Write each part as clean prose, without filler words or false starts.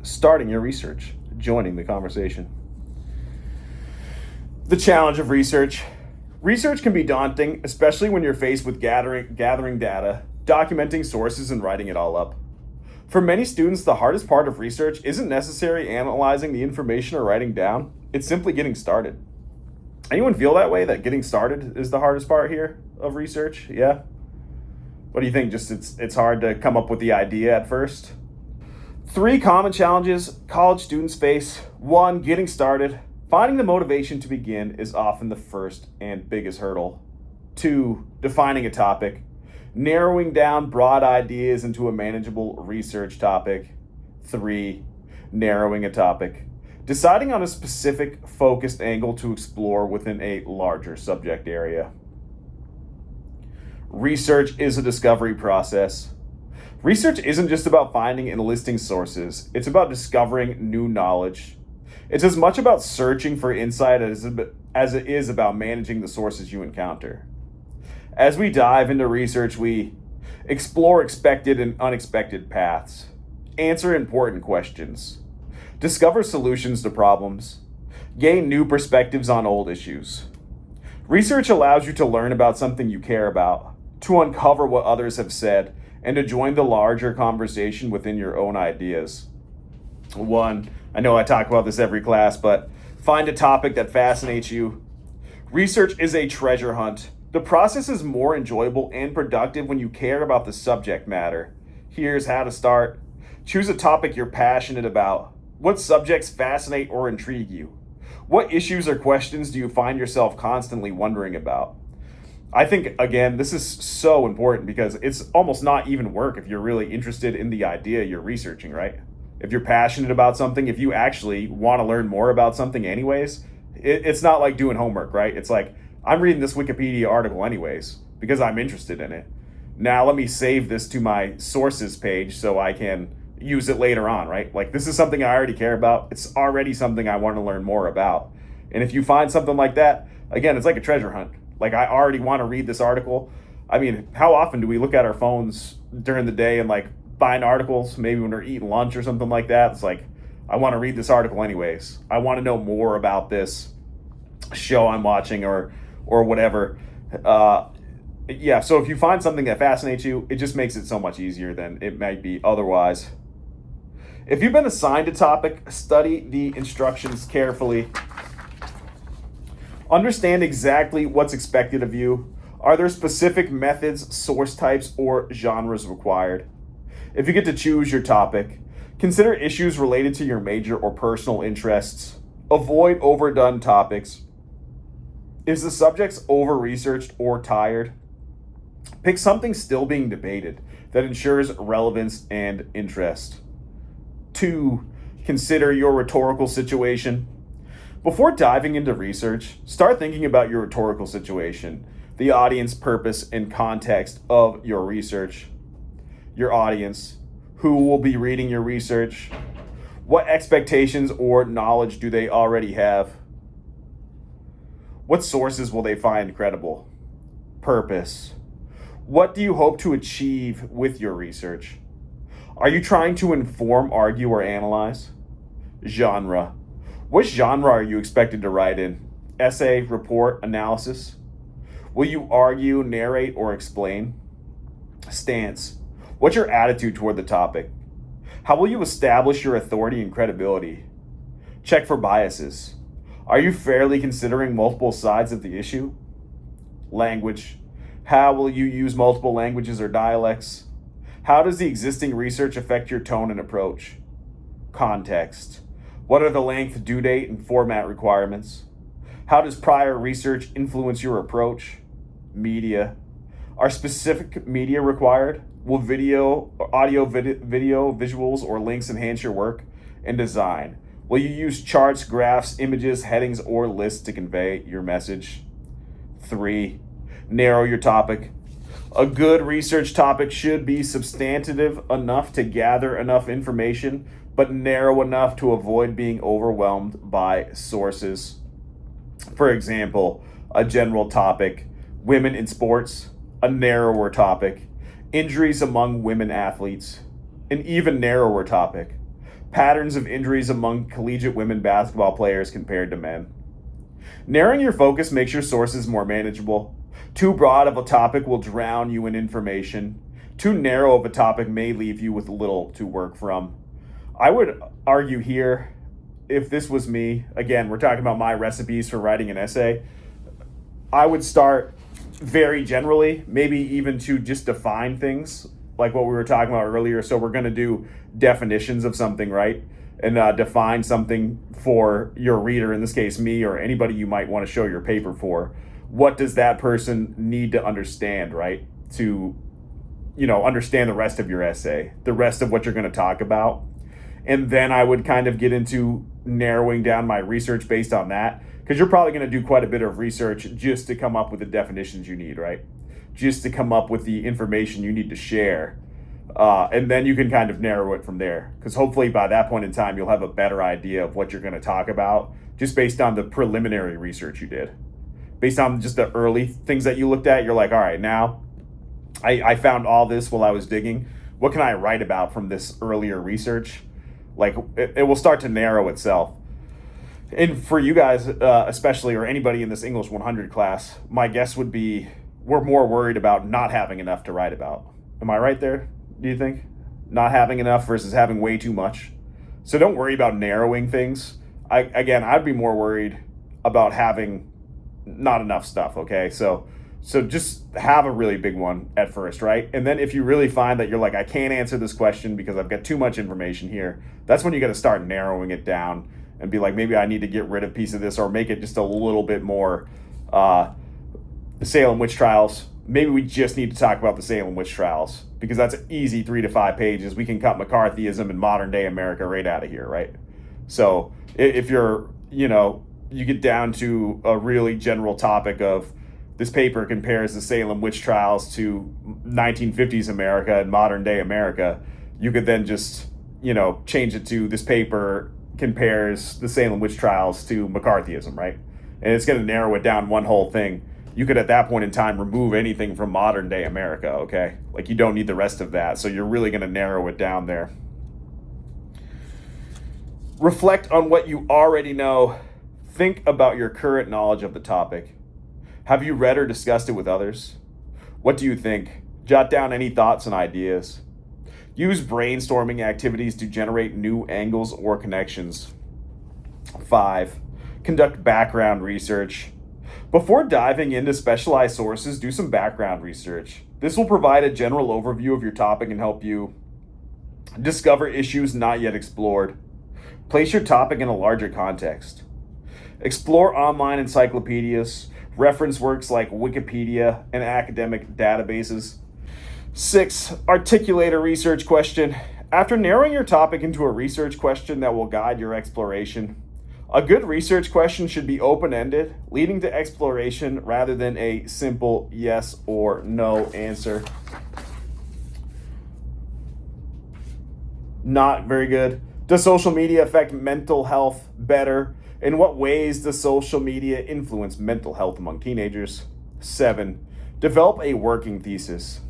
starting your research, joining the conversation. The challenge of research. Research can be daunting, especially when you're faced with gathering data, documenting sources, and writing it all up. For many students, the hardest part of research isn't necessarily analyzing the information or writing down, it's simply getting started. Anyone feel that way, that getting started is the hardest part here of research? Yeah? What do you think? Just it's hard to come up with the idea at first? 3 common challenges college students face. 1, getting started. Finding the motivation to begin is often the first and biggest hurdle. 2, defining a topic. Narrowing down broad ideas into a manageable research topic. 3, narrowing a topic. Deciding on a specific focused angle to explore within a larger subject area. Research is a discovery process. Research isn't just about finding and listing sources, it's about discovering new knowledge. It's as much about searching for insight as it is about managing the sources you encounter. As we dive into research, we explore expected and unexpected paths, answer important questions, discover solutions to problems, gain new perspectives on old issues. Research allows you to learn about something you care about, to uncover what others have said, and to join the larger conversation within your own ideas. 1, I know I talk about this every class, but find a topic that fascinates you. Research is a treasure hunt. The process is more enjoyable and productive when you care about the subject matter. Here's how to start. Choose a topic you're passionate about. What subjects fascinate or intrigue you? What issues or questions do you find yourself constantly wondering about? I think, again, this is so important because it's almost not even work if you're really interested in the idea you're researching, right? If you're passionate about something, if you actually want to learn more about something anyways, it's not like doing homework, right? It's like, I'm reading this Wikipedia article anyways because I'm interested in it. Now let me save this to my sources page so I can use it later on, right? Like, this is something I already care about. It's already something I want to learn more about. And if you find something like that, again, it's like a treasure hunt. Like, I already want to read this article. I mean, how often do we look at our phones during the day and like find articles, maybe when we're eating lunch or something like that? It's like, I want to read this article anyways. I want to know more about this show I'm watching or whatever. Yeah, so if you find something that fascinates you, it just makes it so much easier than it might be otherwise. If you've been assigned a topic, study the instructions carefully. Understand exactly what's expected of you. Are there specific methods, source types, or genres required? If you get to choose your topic, consider issues related to your major or personal interests. Avoid overdone topics. Is the subject over-researched or tired? Pick something still being debated that ensures relevance and interest. 2, consider your rhetorical situation. Before diving into research, start thinking about your rhetorical situation, the audience, purpose, and context of your research. Your audience, who will be reading your research, what expectations or knowledge do they already have? What sources will they find credible? Purpose. What do you hope to achieve with your research? Are you trying to inform, argue, or analyze? Genre. Which genre are you expected to write in? Essay, report, analysis? Will you argue, narrate, or explain? Stance. What's your attitude toward the topic? How will you establish your authority and credibility? Check for biases. Are you fairly considering multiple sides of the issue? Language. How will you use multiple languages or dialects? How does the existing research affect your tone and approach? Context. What are the length, due date, and format requirements? How does prior research influence your approach? Media. Are specific media required? Will video, audio, video, visuals, or links enhance your work? And design. Will you use charts, graphs, images, headings, or lists to convey your message? 3, narrow your topic. A good research topic should be substantive enough to gather enough information, but narrow enough to avoid being overwhelmed by sources. For example, a general topic, women in sports, a narrower topic, injuries among women athletes, an even narrower topic, Patterns of injuries among collegiate women basketball players compared to men. Narrowing your focus makes your sources more manageable. Too broad of a topic will drown you in information. Too narrow of a topic may leave you with little to work from. I would argue here, if this was me, again, we're talking about my recipes for writing an essay, I would start very generally, maybe even to just define things like what we were talking about earlier. So we're going to do definitions of something, right? And define something for your reader, in this case, me or anybody you might want to show your paper for. What does that person need to understand, right? To, understand the rest of your essay, the rest of what you're going to talk about. And then I would kind of get into narrowing down my research based on that, because you're probably going to do quite a bit of research just to come up with the definitions you need, right? Just to come up with the information you need to share. And then you can kind of narrow it from there, because hopefully by that point in time, you'll have a better idea of what you're going to talk about just based on the preliminary research you did. Based on just the early things that you looked at, you're like, all right, now I found all this while I was digging. What can I write about from this earlier research? Like, it will start to narrow itself. And for you guys, especially, or anybody in this English 100 class, my guess would be we're more worried about not having enough to write about. Am I right there, do you think? Not having enough versus having way too much. So don't worry about narrowing things. I'd be more worried about having not enough stuff, okay? So just have a really big one at first, right? And then if you really find that you're like, I can't answer this question because I've got too much information here, that's when you got to start narrowing it down and be like, maybe I need to get rid of a piece of this or make it just a little bit more. The Salem witch trials, maybe we just need to talk about the Salem witch trials, because that's an easy 3 to 5 pages. We can cut McCarthyism in modern day America right out of here, right? So if you're, you get down to a really general topic of this paper compares the Salem witch trials to 1950s America and modern day America, you could then just, change it to this paper compares the Salem witch trials to McCarthyism, right? And it's going to narrow it down one whole thing. You could, at that point in time, remove anything from modern day America, okay? Like, you don't need the rest of that. So you're really going to narrow it down there. Reflect on what you already know. Think about your current knowledge of the topic. Have you read or discussed it with others? What do you think? Jot down any thoughts and ideas. Use brainstorming activities to generate new angles or connections. 5. Conduct background research. Before diving into specialized sources, do some background research. This will provide a general overview of your topic and help you discover issues not yet explored. Place your topic in a larger context. Explore online encyclopedias, reference works like Wikipedia, and academic databases. 6. Articulate a research question. After narrowing your topic into a research question that will guide your exploration, a good research question should be open-ended, leading to exploration rather than a simple yes or no answer. Not very good. Does social media affect mental health better? In what ways does social media influence mental health among teenagers? 7. Develop a working thesis.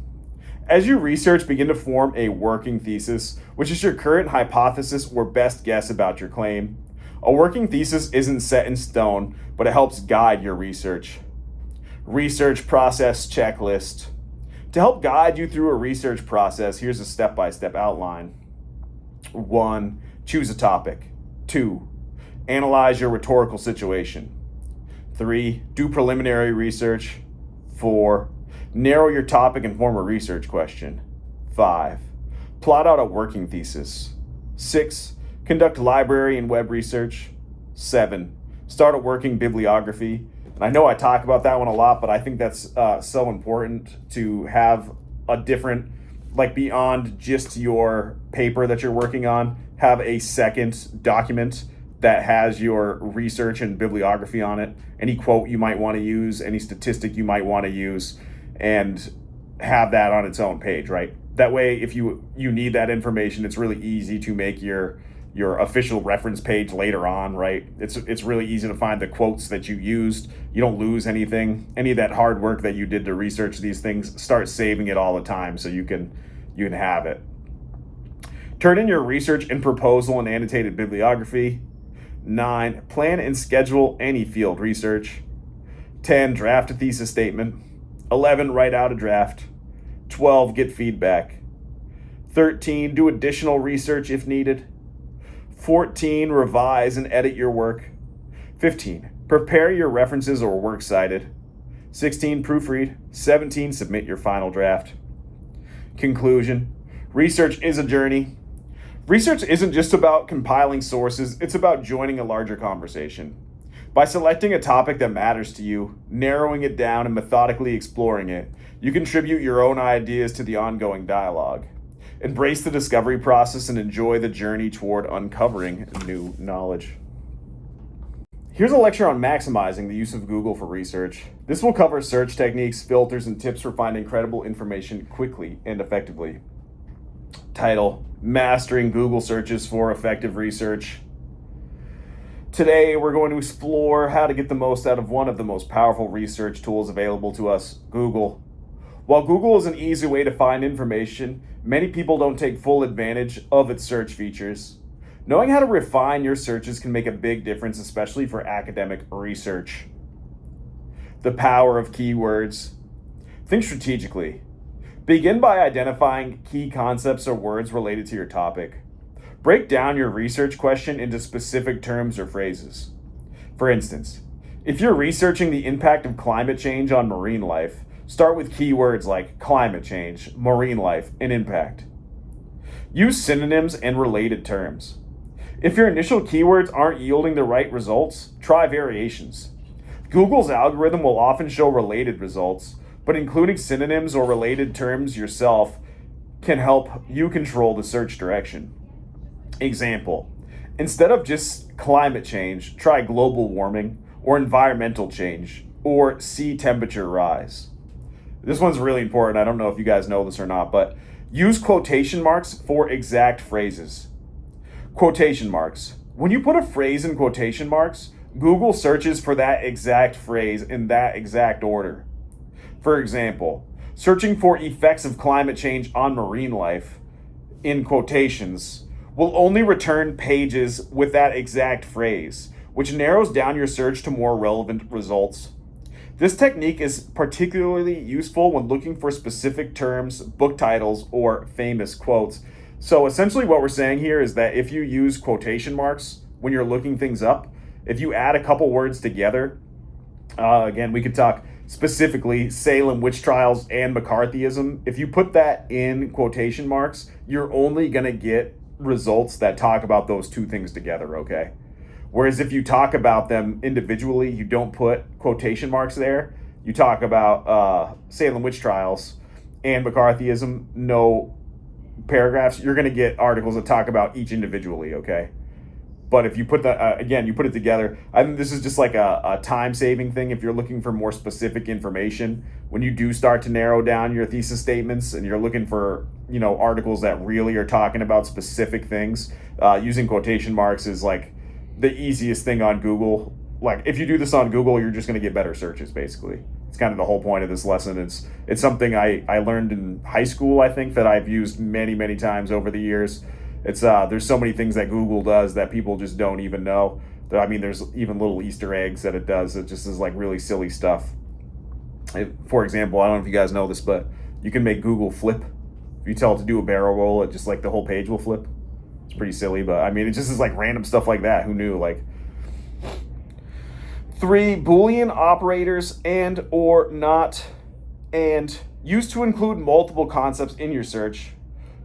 As you research, begin to form a working thesis, which is your current hypothesis or best guess about your claim. A working thesis isn't set in stone, but it helps guide your research. Research process checklist. To help guide you through a research process, here's a step-by-step outline. 1. Choose a topic. 2. Analyze your rhetorical situation. 3. Do preliminary research. 4. Narrow your topic and form a research question. 5. Plot out a working thesis. 6. Conduct library and web research. 7. Start a working bibliography. And I know I talk about that one a lot, but I think that's so important to have a different, like, beyond just your paper that you're working on, have a second document that has your research and bibliography on it, any quote you might want to use, any statistic you might want to use, and have that on its own page, right? That way, if you need that information, it's really easy to make your official reference page later on, right? It's really easy to find the quotes that you used. You don't lose anything. Any of that hard work that you did to research these things, start saving it all the time so you can have it. Turn in your research and proposal and annotated bibliography. 9. Plan and schedule any field research. 10. Draft a thesis statement. 11. Write out a draft. 12. Get feedback. 13. Do additional research if needed. 14. Revise and edit your work. 15. Prepare your references or works cited. 16. Proofread. 17. Submit your final draft. Conclusion. Research is a journey. Research isn't just about compiling sources, it's about joining a larger conversation. By selecting a topic that matters to you, narrowing it down, and methodically exploring it, you contribute your own ideas to the ongoing dialogue. Embrace the discovery process and enjoy the journey toward uncovering new knowledge. Here's a lecture on maximizing the use of Google for research. This will cover search techniques, filters, and tips for finding credible information quickly and effectively. Title: Mastering Google Searches for Effective Research. Today, we're going to explore how to get the most out of one of the most powerful research tools available to us, Google. While Google is an easy way to find information, many people don't take full advantage of its search features. Knowing how to refine your searches can make a big difference, especially for academic research. The power of keywords. Think strategically. Begin by identifying key concepts or words related to your topic. Break down your research question into specific terms or phrases. For instance, if you're researching the impact of climate change on marine life, start with keywords like climate change, marine life, and impact. Use synonyms and related terms. If your initial keywords aren't yielding the right results, try variations. Google's algorithm will often show related results, but including synonyms or related terms yourself can help you control the search direction. Example: instead of just climate change, try global warming or environmental change or sea temperature rise. This one's really important. I don't know if you guys know this or not, but use quotation marks for exact phrases. Quotation marks. When you put a phrase in quotation marks, Google searches for that exact phrase in that exact order. For example, searching for effects of climate change on marine life in quotations will only return pages with that exact phrase, which narrows down your search to more relevant results. This technique is particularly useful when looking for specific terms, book titles, or famous quotes. So essentially what we're saying here is that if you use quotation marks when you're looking things up, if you add a couple words together, again, we could talk specifically Salem witch trials and McCarthyism. If you put that in quotation marks, you're only going to get results that talk about those two things together, okay? Whereas if you talk about them individually, you don't put quotation marks there, you talk about Salem witch trials and McCarthyism, no paragraphs, you're going to get articles that talk about each individually, okay? But if you put that, again, you put it together, I think this is just like a time-saving thing if you're looking for more specific information. When you do start to narrow down your thesis statements and you're looking for, articles that really are talking about specific things, using quotation marks is like the easiest thing on Google. Like, if you do this on Google, you're just going to get better searches, basically. It's kind of the whole point of this lesson. It's something I learned in high school, I think, that I've used many, many times over the years. It's there's so many things that Google does that people just don't even know. I mean, there's even little Easter eggs that it does. It just is like really silly stuff. For example, I don't know if you guys know this, but you can make Google flip. If you tell it to do a barrel roll, it just like the whole page will flip. It's pretty silly, but I mean, it just is like random stuff like that. Who knew? Like, 3 Boolean operators and or not and used to include multiple concepts in your search.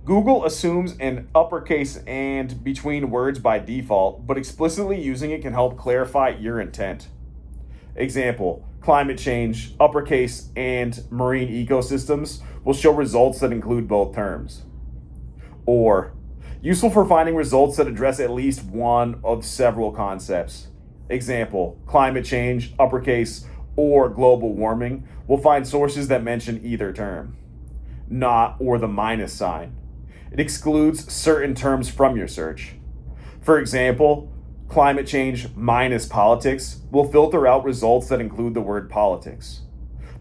Google assumes an uppercase and between words by default, but explicitly using it can help clarify your intent. Example: climate change, uppercase, and marine ecosystems will show results that include both terms. Or, useful for finding results that address at least one of several concepts. Example: climate change, uppercase, or global warming will find sources that mention either term. Not or the minus sign. It excludes certain terms from your search. For example, climate change minus politics will filter out results that include the word politics.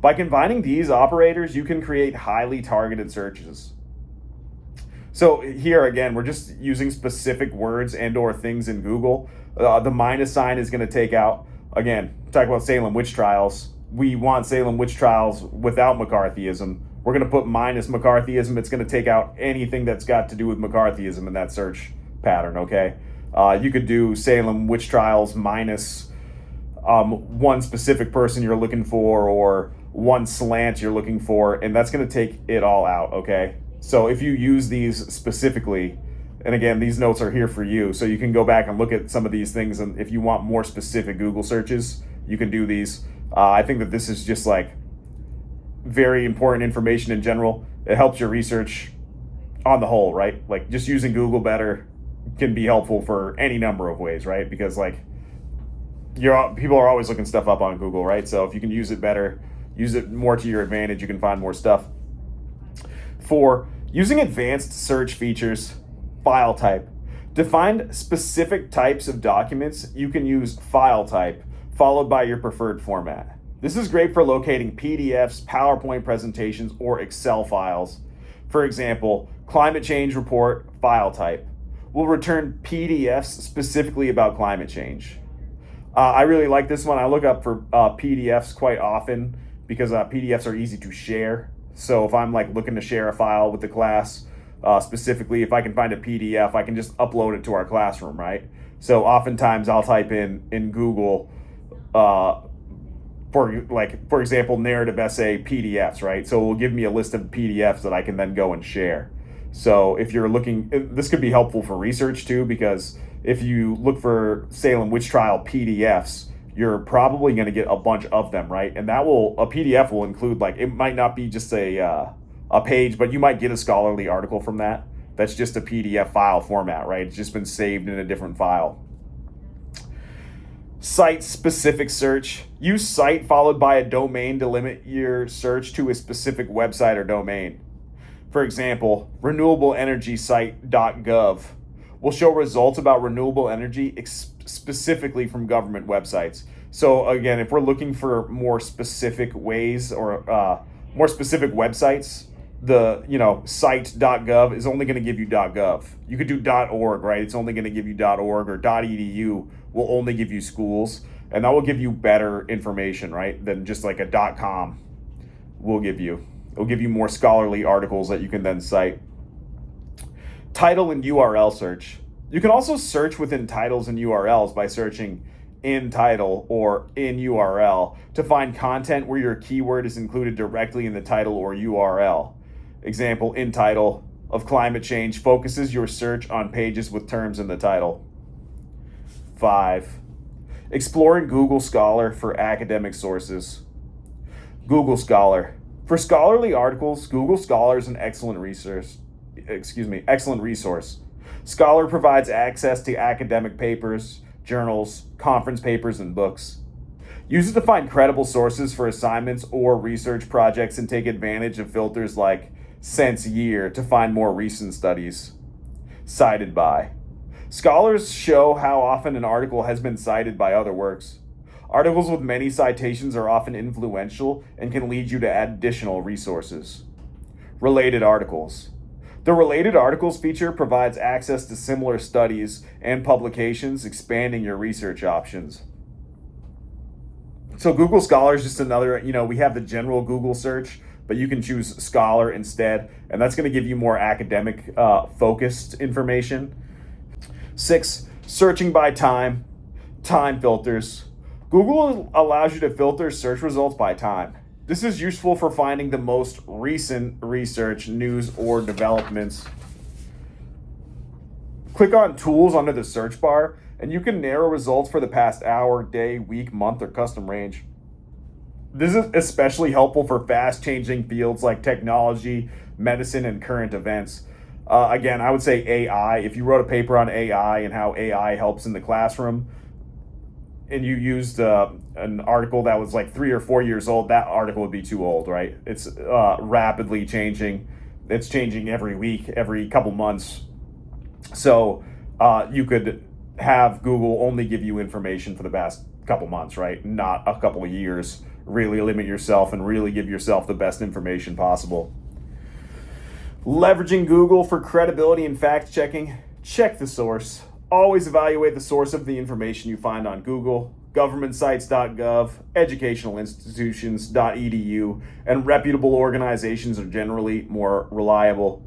By combining these operators, you can create highly targeted searches. So here again, we're just using specific words and or things in Google. The minus sign is going to take out, again, talk about Salem witch trials. We want Salem witch trials without McCarthyism. We're going to put minus McCarthyism. It's going to take out anything that's got to do with McCarthyism in that search pattern, okay? You could do Salem witch trials minus one specific person you're looking for or one slant you're looking for, and that's going to take it all out, okay? So if you use these specifically, and again, these notes are here for you, so you can go back and look at some of these things, and if you want more specific Google searches, you can do these. I think that this is just like very important information in general. It helps your research on the whole, right? Like just using Google better can be helpful for any number of ways, right? Because like people are always looking stuff up on Google, right? So if you can use it better, use it more to your advantage, you can find more stuff. 4, using advanced search features, file type. To find specific types of documents, you can use file type, followed by your preferred format. This is great for locating PDFs, PowerPoint presentations, or Excel files. For example, climate change report, file type, will return PDFs specifically about climate change. I really like this one. I look up for PDFs quite often because PDFs are easy to share. So if I'm like looking to share a file with the class, specifically if I can find a PDF, I can just upload it to our classroom, right? So oftentimes I'll type in Google, for example, narrative essay PDFs, right? So it will give me a list of PDFs that I can then go and share. So if you're looking, this could be helpful for research too, because if you look for Salem witch trial PDFs, you're probably going to get a bunch of them, right? And a PDF will include, like, it might not be just a page, but you might get a scholarly article from that. That's just a PDF file format, right? It's just been saved in a different file. Site-specific search. Use site followed by a domain to limit your search to a specific website or domain. For example, renewableenergysite.gov will show results about renewable energy specifically from government websites. So again, if we're looking for more specific ways or more specific websites, the site.gov is only going to give you .gov. You could do .org, right? It's only going to give you .org, or .edu will only give you schools, and that will give you better information, right, than just like a .com will give you. It'll give you more scholarly articles that you can then cite. Title and URL search. You can also search within titles and URLs by searching in title or in URL to find content where your keyword is included directly in the title or URL. Example, in title of climate change focuses your search on pages with terms in the title. 5. Exploring Google Scholar for academic sources. Google Scholar. For scholarly articles, Google Scholar is an excellent resource. Scholar provides access to academic papers, journals, conference papers, and books. Use it to find credible sources for assignments or research projects and take advantage of filters like since year to find more recent studies. Cited by. Scholars show how often an article has been cited by other works. Articles with many citations are often influential and can lead you to add additional resources. Related articles. The Related Articles feature provides access to similar studies and publications, expanding your research options. So Google Scholar is just another, we have the general Google search, but you can choose Scholar instead, and that's going to give you more academic focused information. 6, searching by time filters. Google allows you to filter search results by time. This is useful for finding the most recent research, news, or developments. Click on Tools under the search bar, and you can narrow results for the past hour, day, week, month, or custom range. This is especially helpful for fast-changing fields like technology, medicine, and current events. Again, I would say AI. If you wrote a paper on AI and how AI helps in the classroom, and you used an article that was like 3 or 4 years old, that article would be too old, right? It's rapidly changing. It's changing every week, every couple months. So you could have Google only give you information for the past couple months, right? Not a couple of years. Really limit yourself and really give yourself the best information possible. Leveraging Google for credibility and fact checking. Check the source. Always evaluate the source of the information you find on Google, governmentsites.gov, educationalinstitutions.edu, and reputable organizations are generally more reliable.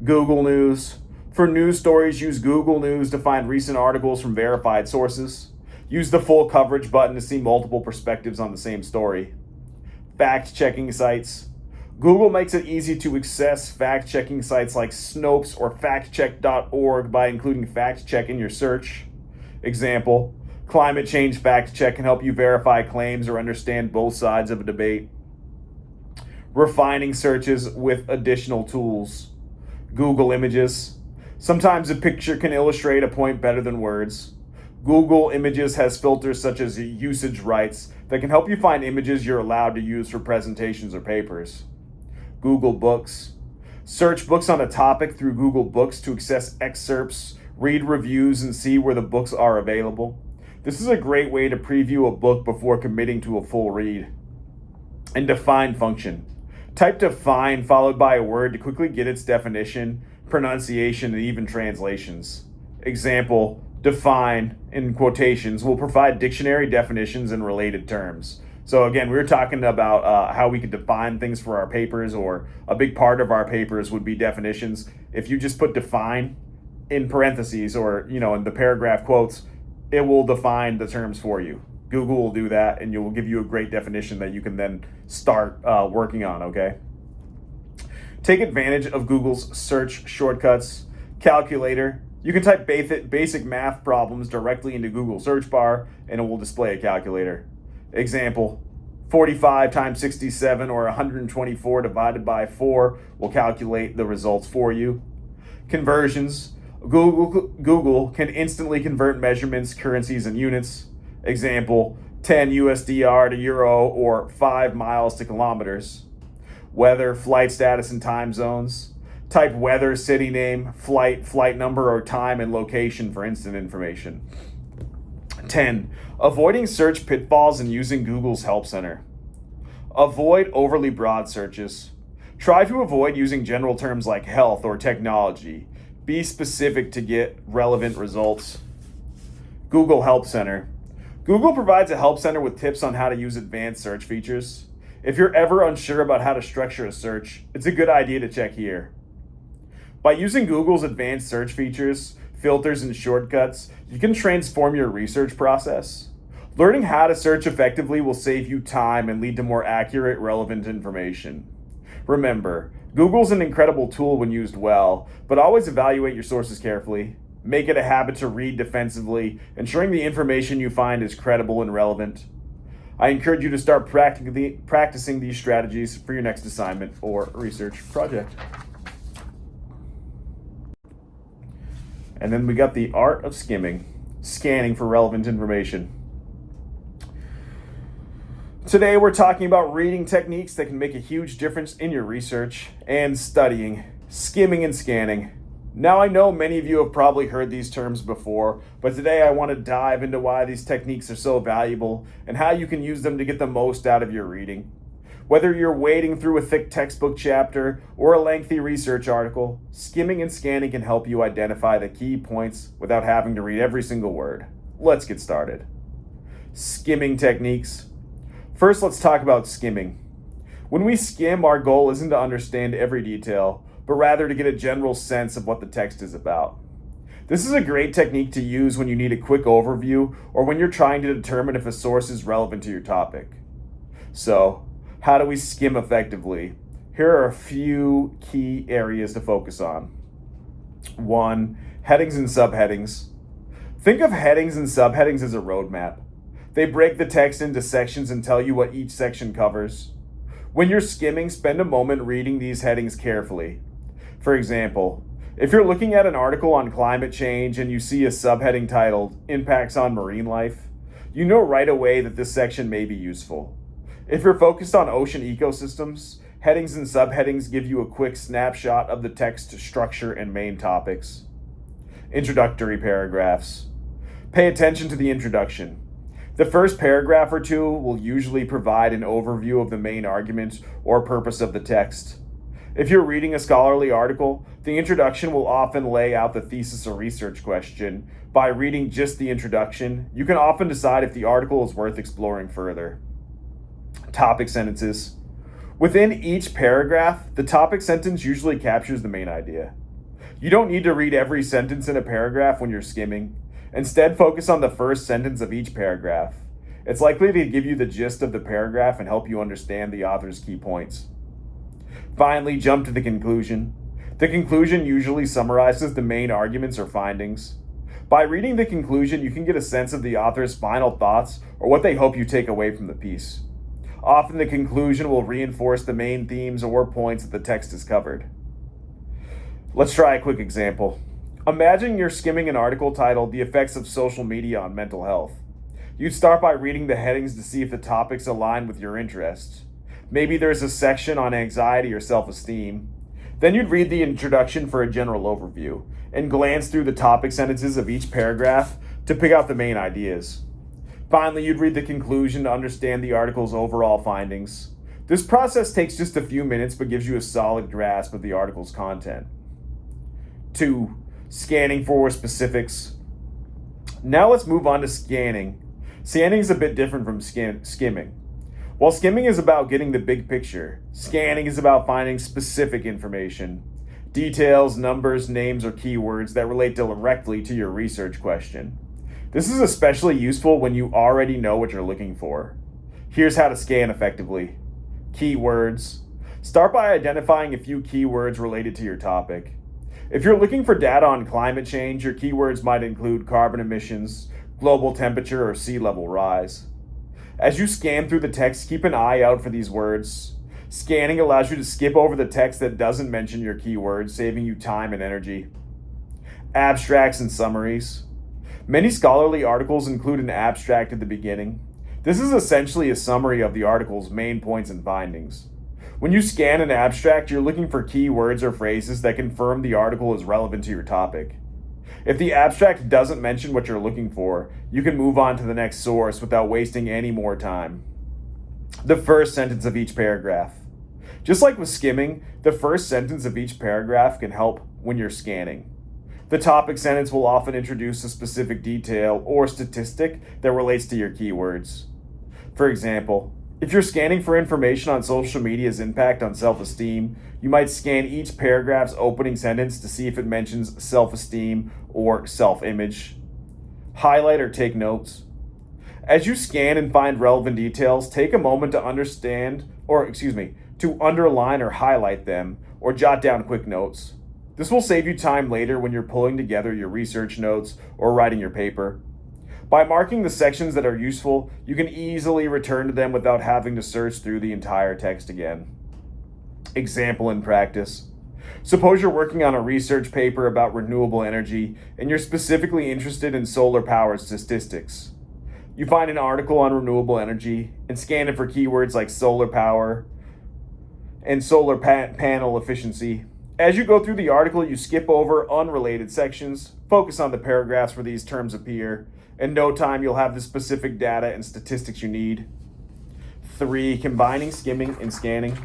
Google News. For news stories, use Google News to find recent articles from verified sources. Use the full coverage button to see multiple perspectives on the same story. Fact-checking sites. Google makes it easy to access fact-checking sites like Snopes or factcheck.org by including fact check in your search. Example, Climate Change Fact Check can help you verify claims or understand both sides of a debate. Refining searches with additional tools. Google Images. Sometimes a picture can illustrate a point better than words. Google Images has filters such as usage rights that can help you find images you're allowed to use for presentations or papers. Google Books. Search books on a topic through Google Books to access excerpts, read reviews, and see where the books are available. This is a great way to preview a book before committing to a full read. And define function. Type define followed by a word to quickly get its definition, pronunciation, and even translations. Example, define, in quotations, will provide dictionary definitions and related terms. So again, we were talking about how we could define things for our papers, or a big part of our papers would be definitions. If you just put define in parentheses or, in the paragraph quotes, it will define the terms for you. Google will do that, and it will give you a great definition that you can then start working on, okay? Take advantage of Google's search shortcuts. Calculator. You can type basic math problems directly into Google search bar, and it will display a calculator. Example, 45 times 67 or 124 divided by 4 will calculate the results for you. Conversions. Google can instantly convert measurements, currencies, and units. Example, 10 USDR to euro or 5 miles to kilometers. Weather, flight status, and time zones. Type weather, city name, flight number, or time and location for instant information. 10. Avoiding search pitfalls and using Google's Help Center. Avoid overly broad searches. Try to avoid using general terms like health or technology. Be specific to get relevant results. Google Help Center. Google provides a help center with tips on how to use advanced search features. If you're ever unsure about how to structure a search, it's a good idea to check here. By using Google's advanced search features, filters, and shortcuts, you can transform your research process. Learning how to search effectively will save you time and lead to more accurate, relevant information. Remember, Google's an incredible tool when used well, but always evaluate your sources carefully. Make it a habit to read defensively, ensuring the information you find is credible and relevant. I encourage you to start practicing these strategies for your next assignment or research project. And then we got the art of skimming, scanning for relevant information. Today we're talking about reading techniques that can make a huge difference in your research and studying, skimming and scanning. Now I know many of you have probably heard these terms before, but today I want to dive into why these techniques are so valuable and how you can use them to get the most out of your reading. Whether you're wading through a thick textbook chapter or a lengthy research article, skimming and scanning can help you identify the key points without having to read every single word. Let's get started. Skimming techniques. First, let's talk about skimming. When we skim, our goal isn't to understand every detail, but rather to get a general sense of what the text is about. This is a great technique to use when you need a quick overview or when you're trying to determine if a source is relevant to your topic. So, how do we skim effectively? Here are a few key areas to focus on. 1. Headings and subheadings. Think of headings and subheadings as a roadmap. They break the text into sections and tell you what each section covers. When you're skimming, spend a moment reading these headings carefully. For example, if you're looking at an article on climate change and you see a subheading titled Impacts on Marine Life, you know right away that this section may be useful. If you're focused on ocean ecosystems, headings and subheadings give you a quick snapshot of the text structure and main topics. Introductory paragraphs. Pay attention to the introduction. The first paragraph or two will usually provide an overview of the main argument or purpose of the text. If you're reading a scholarly article, the introduction will often lay out the thesis or research question. By reading just the introduction, you can often decide if the article is worth exploring further. Topic sentences. Within each paragraph, the topic sentence usually captures the main idea. You don't need to read every sentence in a paragraph when you're skimming. Instead, focus on the first sentence of each paragraph. It's likely to give you the gist of the paragraph and help you understand the author's key points. Finally, jump to the conclusion. The conclusion usually summarizes the main arguments or findings. By reading the conclusion, you can get a sense of the author's final thoughts or what they hope you take away from the piece. Often the conclusion will reinforce the main themes or points that the text has covered. Let's try a quick example. Imagine you're skimming an article titled "The Effects of Social Media on Mental Health." You'd start by reading the headings to see if the topics align with your interests. Maybe there's a section on anxiety or self-esteem. Then you'd read the introduction for a general overview and glance through the topic sentences of each paragraph to pick out the main ideas. Finally, you'd read the conclusion to understand the article's overall findings. This process takes just a few minutes but gives you a solid grasp of the article's content. 2. Scanning for specifics. Now let's move on to scanning. Scanning is a bit different from skimming. While skimming is about getting the big picture, scanning is about finding specific information. Details, numbers, names, or keywords that relate directly to your research question. This is especially useful when you already know what you're looking for. Here's how to scan effectively. Keywords. Start by identifying a few keywords related to your topic. If you're looking for data on climate change, your keywords might include carbon emissions, global temperature, or sea level rise. As you scan through the text, keep an eye out for these words. Scanning allows you to skip over the text that doesn't mention your keywords, saving you time and energy. Abstracts and summaries. Many scholarly articles include an abstract at the beginning. This is essentially a summary of the article's main points and findings. When you scan an abstract, you're looking for keywords or phrases that confirm the article is relevant to your topic. If the abstract doesn't mention what you're looking for, you can move on to the next source without wasting any more time. The first sentence of each paragraph. Just like with skimming, the first sentence of each paragraph can help when you're scanning. The topic sentence will often introduce a specific detail or statistic that relates to your keywords. For example, if you're scanning for information on social media's impact on self-esteem, you might scan each paragraph's opening sentence to see if it mentions self-esteem or self-image. Highlight or take notes. As you scan and find relevant details, take a moment to underline or highlight them or jot down quick notes. This will save you time later when you're pulling together your research notes or writing your paper. By marking the sections that are useful, you can easily return to them without having to search through the entire text again. Example in practice. Suppose you're working on a research paper about renewable energy and you're specifically interested in solar power statistics. You find an article on renewable energy and scan it for keywords like solar power and solar panel efficiency. As you go through the article, you skip over unrelated sections, focus on the paragraphs where these terms appear. In no time, you'll have the specific data and statistics you need. 3. Combining skimming and scanning.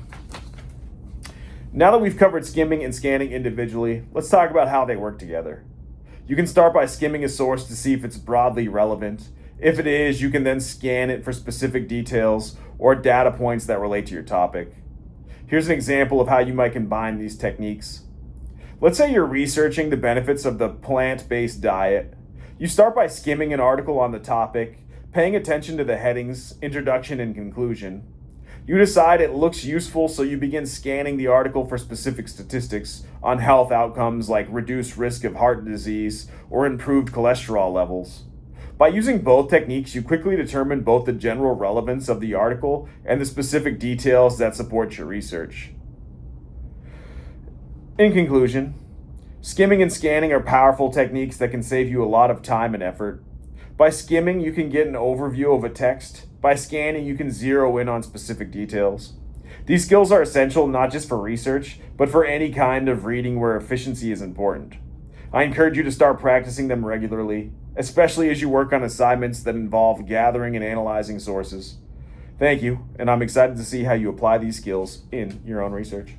Now that we've covered skimming and scanning individually, let's talk about how they work together. You can start by skimming a source to see if it's broadly relevant. If it is, you can then scan it for specific details or data points that relate to your topic. Here's an example of how you might combine these techniques. Let's say you're researching the benefits of the plant-based diet. You start by skimming an article on the topic, paying attention to the headings, introduction, and conclusion. You decide it looks useful, so you begin scanning the article for specific statistics on health outcomes like reduced risk of heart disease or improved cholesterol levels. By using both techniques, you quickly determine both the general relevance of the article and the specific details that support your research. In conclusion, skimming and scanning are powerful techniques that can save you a lot of time and effort. By skimming, you can get an overview of a text. By scanning, you can zero in on specific details. These skills are essential not just for research, but for any kind of reading where efficiency is important. I encourage you to start practicing them regularly, especially as you work on assignments that involve gathering and analyzing sources. Thank you, and I'm excited to see how you apply these skills in your own research.